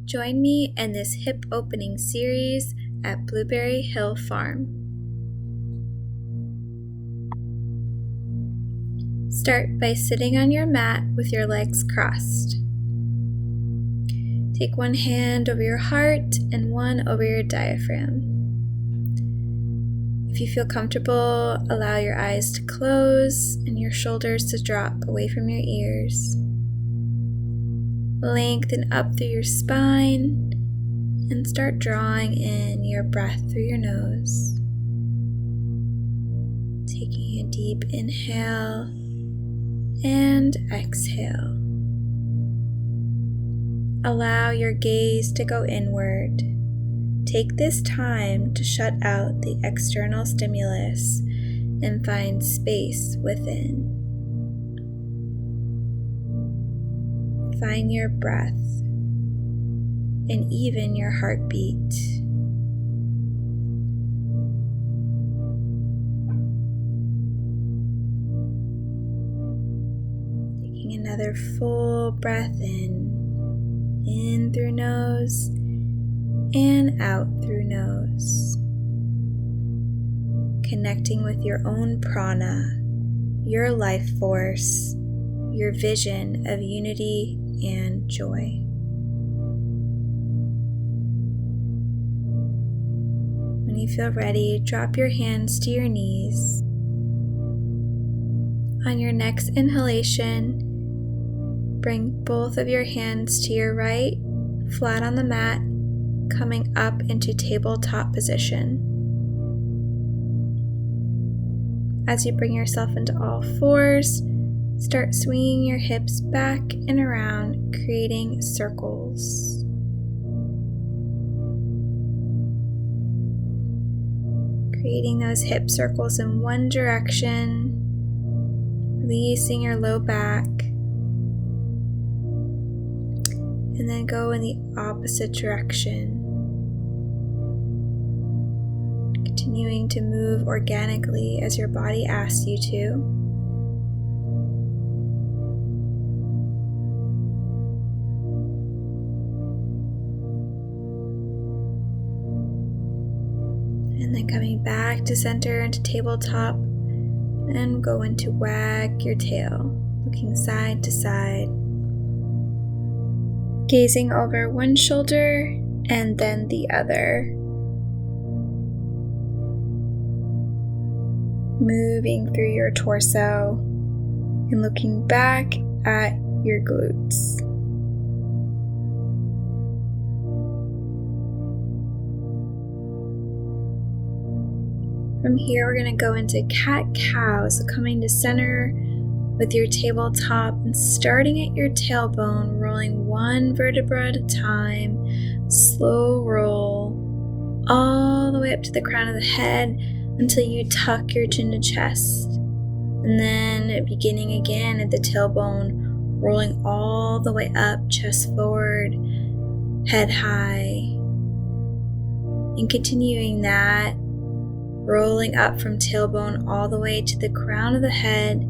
Join me in this hip opening series at Blueberry Hill Farm. Start by sitting on your mat with your legs crossed. Take one hand over your heart and one over your diaphragm. If you feel comfortable, allow your eyes to close and your shoulders to drop away from your ears. Lengthen up through your spine and start drawing in your breath through your nose. Taking a deep inhale and exhale. Allow your gaze to go inward. Take this time to shut out the external stimulus and find space within. Find your breath and even your heartbeat. Taking another full breath in through nose and out through nose. Connecting with your own prana, your life force, your vision of unity and joy. When you feel ready, drop your hands to your knees. On your next inhalation, bring both of your hands to your right, flat on the mat, coming up into tabletop position. As you bring yourself into all fours, start swinging your hips back and around, creating circles. Creating those hip circles in one direction, releasing your low back, and then go in the opposite direction. Continuing to move organically as your body asks you to. And then coming back to center into tabletop, and go into wag your tail, looking side to side. Gazing over one shoulder and then the other. Moving through your torso and looking back at your glutes. From here, we're going to go into cat-cow, so coming to center with your tabletop and starting at your tailbone, rolling one vertebra at a time, slow roll all the way up to the crown of the head until you tuck your chin to chest. And then beginning again at the tailbone, rolling all the way up, chest forward, head high. And continuing that, rolling up from tailbone all the way to the crown of the head.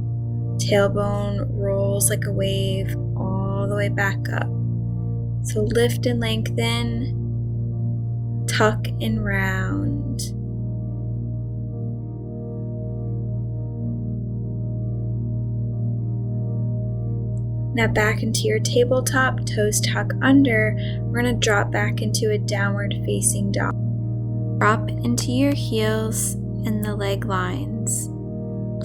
Tailbone rolls like a wave all the way back up. So lift and lengthen, tuck and round. Now back into your tabletop, toes tuck under. We're going to drop back into a downward facing dog. Drop into your heels in the leg lines,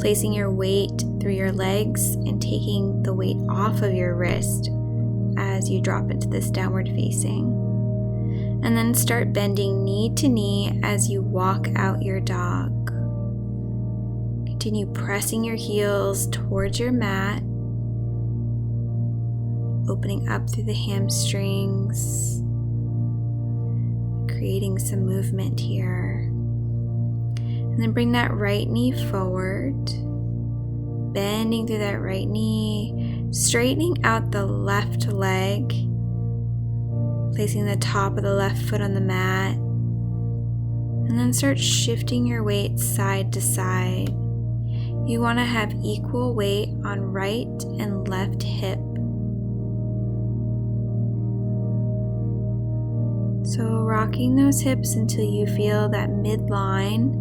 placing your weight through your legs and taking the weight off of your wrist as you drop into this downward facing. And then start bending knee to knee as you walk out your dog. Continue pressing your heels towards your mat, opening up through the hamstrings, creating some movement here. And then bring that right knee forward, bending through that right knee, straightening out the left leg, placing the top of the left foot on the mat, and then start shifting your weight side to side. You want to have equal weight on right and left hip. So rocking those hips until you feel that midline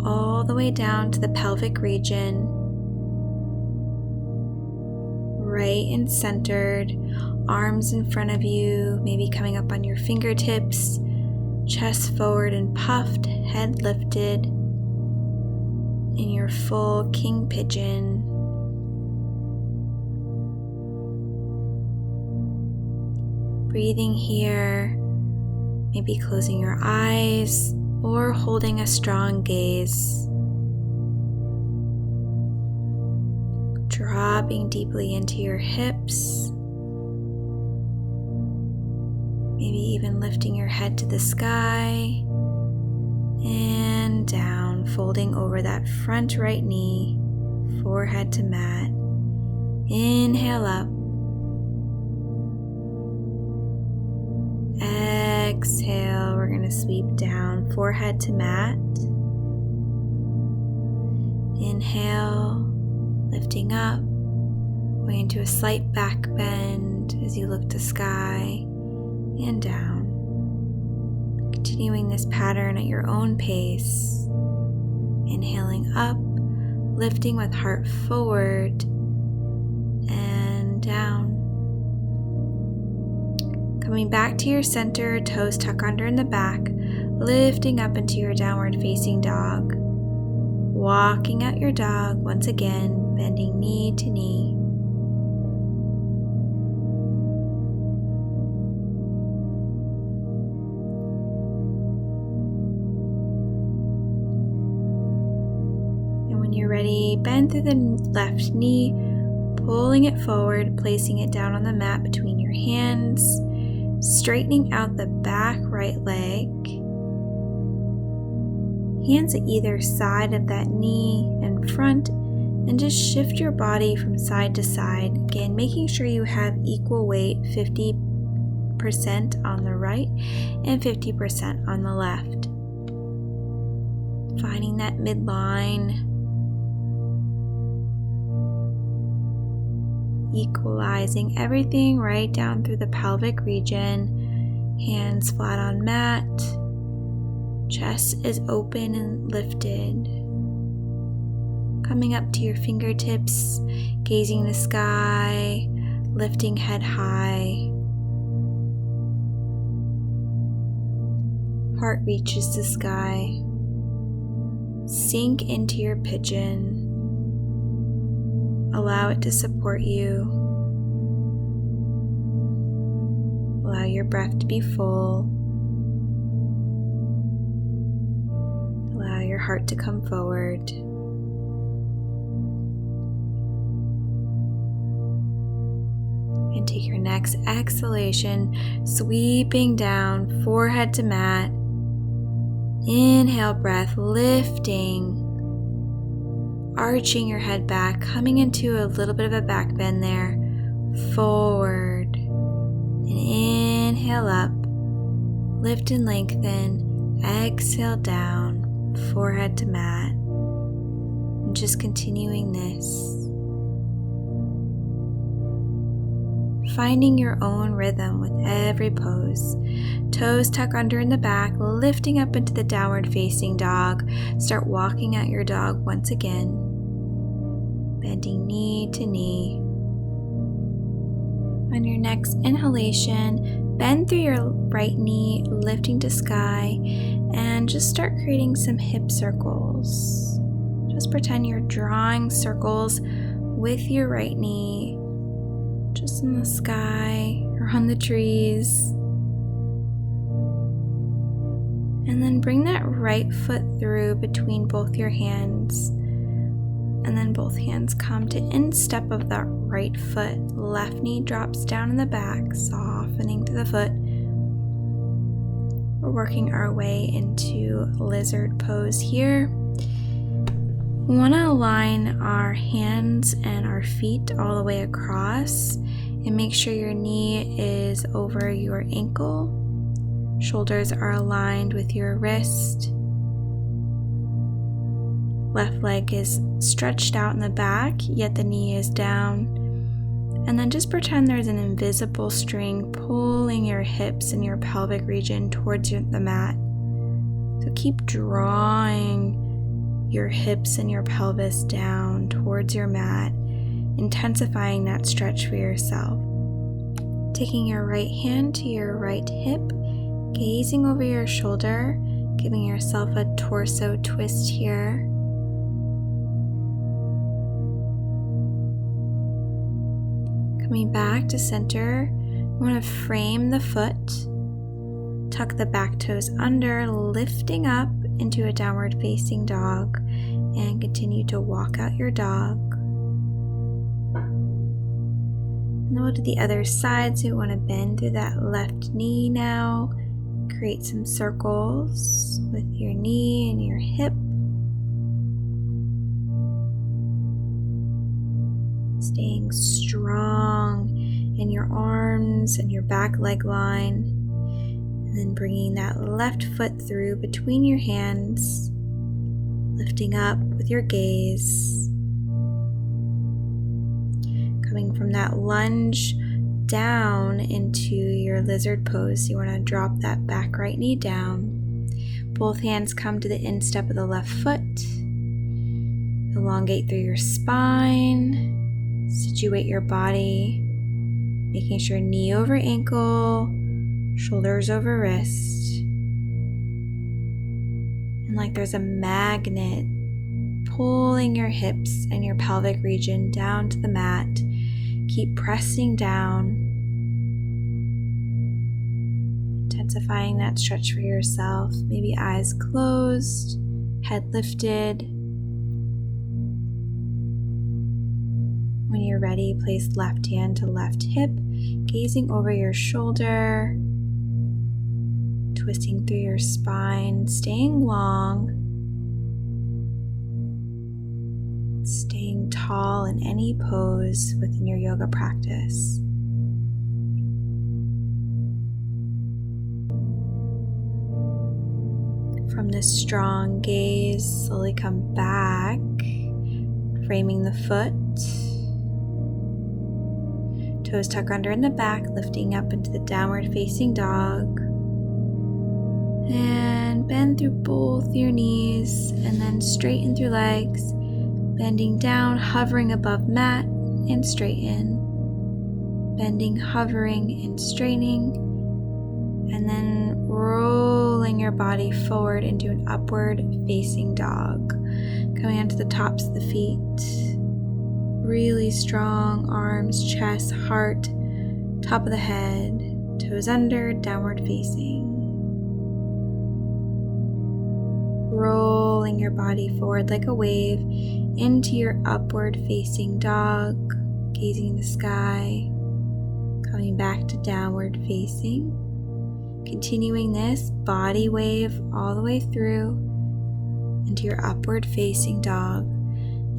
all the way down to the pelvic region, right and centered, arms in front of you, maybe coming up on your fingertips, chest forward and puffed, head lifted in your full king pigeon. Breathing here, maybe closing your eyes or holding a strong gaze. Dropping deeply into your hips, maybe even lifting your head to the sky and down, folding over that front right knee, forehead to mat. Inhale up. Exhale, we're going to sweep down, forehead to mat. Inhale, lifting up, going into a slight back bend as you look to sky and down. Continuing this pattern at your own pace. Inhaling up, lifting with heart forward and down. Coming back to your center, toes tuck under in the back, lifting up into your downward facing dog. Walking out your dog once again, bending knee to knee. And when you're ready, bend through the left knee, pulling it forward, placing it down on the mat between your hands. Straightening out the back right leg, hands at either side of that knee and front, and just shift your body from side to side. Again, making sure you have equal weight, 50% on the right and 50% on the left. Finding that midline, equalizing everything right down through the pelvic region, hands flat on mat, chest is open and lifted. Coming up to your fingertips, gazing the sky, lifting head high. Heart reaches the sky. Sink into your pigeon. Allow it to support you. Allow your breath to be full. Allow your heart to come forward. And take your next exhalation, sweeping down, forehead to mat. Inhale, breath, lifting. Arching your head back, coming into a little bit of a back bend there, forward, and inhale up, lift and lengthen, exhale down, forehead to mat, and just continuing this. Finding your own rhythm with every pose. Toes tuck under in the back, lifting up into the downward facing dog. Start walking out your dog once again, bending knee to knee. On your next inhalation, bend through your right knee, lifting to sky, and just start creating some hip circles. Just pretend you're drawing circles with your right knee, just in the sky or on the trees. And then bring that right foot through between both your hands. And then both hands come to instep of that right foot. Left knee drops down in the back, softening to the foot. We're working our way into lizard pose here. We want to align our hands and our feet all the way across and make sure your knee is over your ankle. Shoulders are aligned with your wrist. Left leg is stretched out in the back, yet the knee is down. And then just pretend there's an invisible string pulling your hips and your pelvic region towards the mat. So keep drawing your hips and your pelvis down towards your mat, intensifying that stretch for yourself. Taking your right hand to your right hip, gazing over your shoulder, giving yourself a torso twist here. Coming back to center, we want to frame the foot, tuck the back toes under, lifting up into a downward facing dog, and continue to walk out your dog. And then we'll do the other side, so you want to bend through that left knee now. Create some circles with your knee and your hip. Staying strong in your arms and your back leg line. And then bringing that left foot through between your hands. Lifting up with your gaze. Coming from that lunge down into your lizard pose. You want to drop that back right knee down. Both hands come to the instep of the left foot. Elongate through your spine. Situate your body, making sure knee over ankle, shoulders over wrist. And like there's a magnet pulling your hips and your pelvic region down to the mat. Keep pressing down, intensifying that stretch for yourself. Maybe eyes closed, head lifted. When you're ready, place left hand to left hip, gazing over your shoulder, twisting through your spine, staying long, staying tall in any pose within your yoga practice. From this strong gaze, slowly come back, framing the foot. Toes tuck under in the back, lifting up into the downward facing dog. And bend through both your knees and then straighten through legs, bending down, hovering above mat and straighten. Bending, hovering and straightening. And then rolling your body forward into an upward facing dog. Coming onto the tops of the feet. Really strong arms, chest, heart, top of the head, toes under, downward facing. Rolling your body forward like a wave into your upward facing dog, gazing in the sky, coming back to downward facing. Continuing this body wave all the way through into your upward facing dog.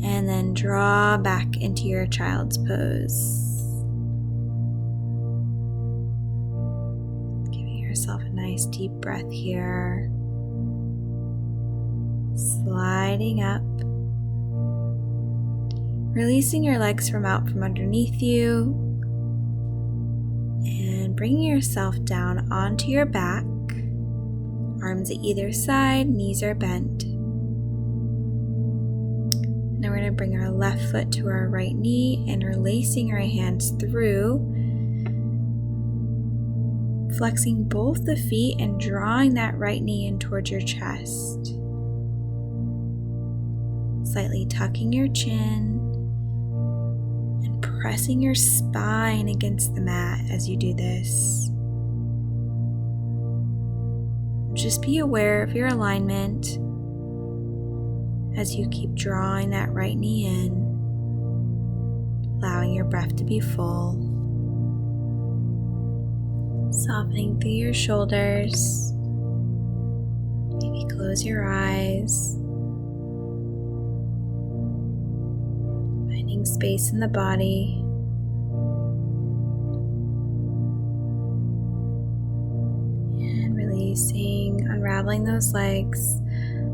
And then draw back into your child's pose. Giving yourself a nice deep breath here. Sliding up. Releasing your legs out from underneath you. And bringing yourself down onto your back. Arms at either side, knees are bent. Now we're going to bring our left foot to our right knee and releasing our hands through, flexing both the feet and drawing that right knee in towards your chest. Slightly tucking your chin and pressing your spine against the mat as you do this. Just be aware of your alignment as you keep drawing that right knee in, allowing your breath to be full. Softening through your shoulders. Maybe close your eyes. Finding space in the body. And releasing, unraveling those legs.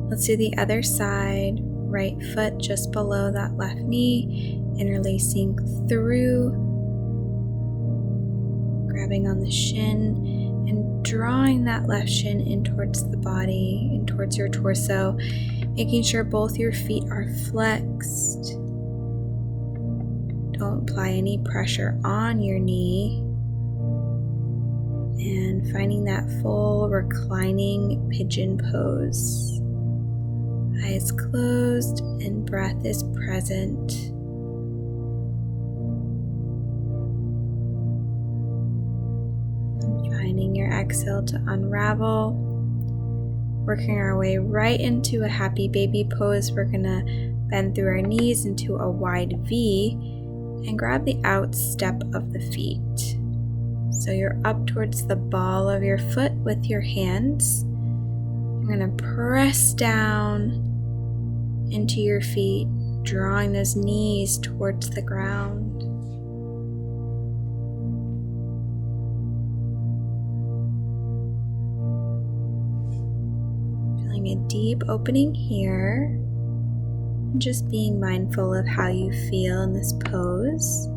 Let's do the other side. Right foot just below that left knee, interlacing through rubbing on the shin and drawing that left shin in towards the body, in towards your torso, making sure both your feet are flexed. Don't apply any pressure on your knee. And finding that full reclining pigeon pose. Eyes closed and breath is present. And finding your exhale to unravel. Working our way right into a happy baby pose. We're gonna bend through our knees into a wide V and grab the out step of the feet. So you're up towards the ball of your foot with your hands. You're going to press down into your feet, drawing those knees towards the ground. Feeling a deep opening here. And just being mindful of how you feel in this pose.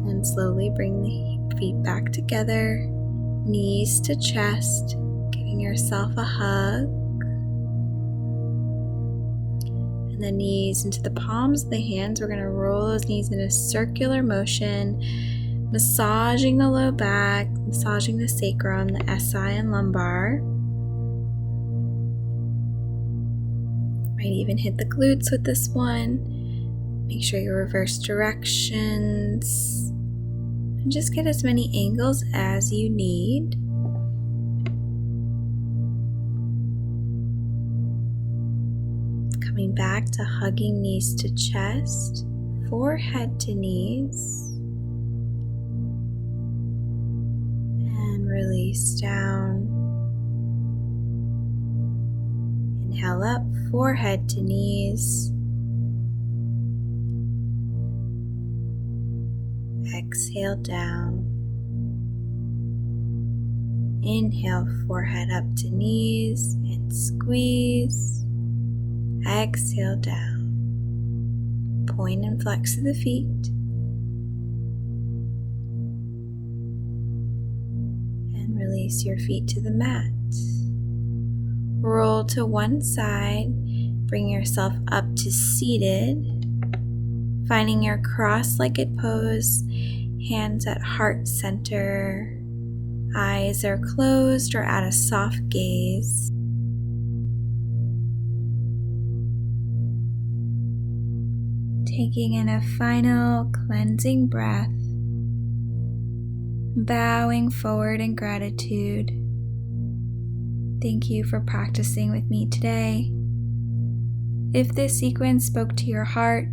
And slowly bring the feet back together, knees to chest, giving yourself a hug. And the knees into the palms of the hands. We're going to roll those knees in a circular motion, massaging the low back, massaging the sacrum, the SI and lumbar. Might even hit the glutes with this one. Make sure you reverse directions. And just get as many angles as you need. Coming back to hugging knees to chest, forehead to knees. And release down. Inhale up, forehead to knees. Exhale down. Inhale, forehead up to knees and squeeze. Exhale down. Point and flex of the feet. And release your feet to the mat. Roll to one side. Bring yourself up to seated. Finding your cross-legged pose, hands at heart center, eyes are closed or at a soft gaze. Taking in a final cleansing breath, bowing forward in gratitude. Thank you for practicing with me today. If this sequence spoke to your heart,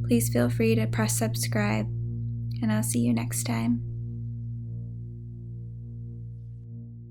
please feel free to press subscribe, and I'll see you next time.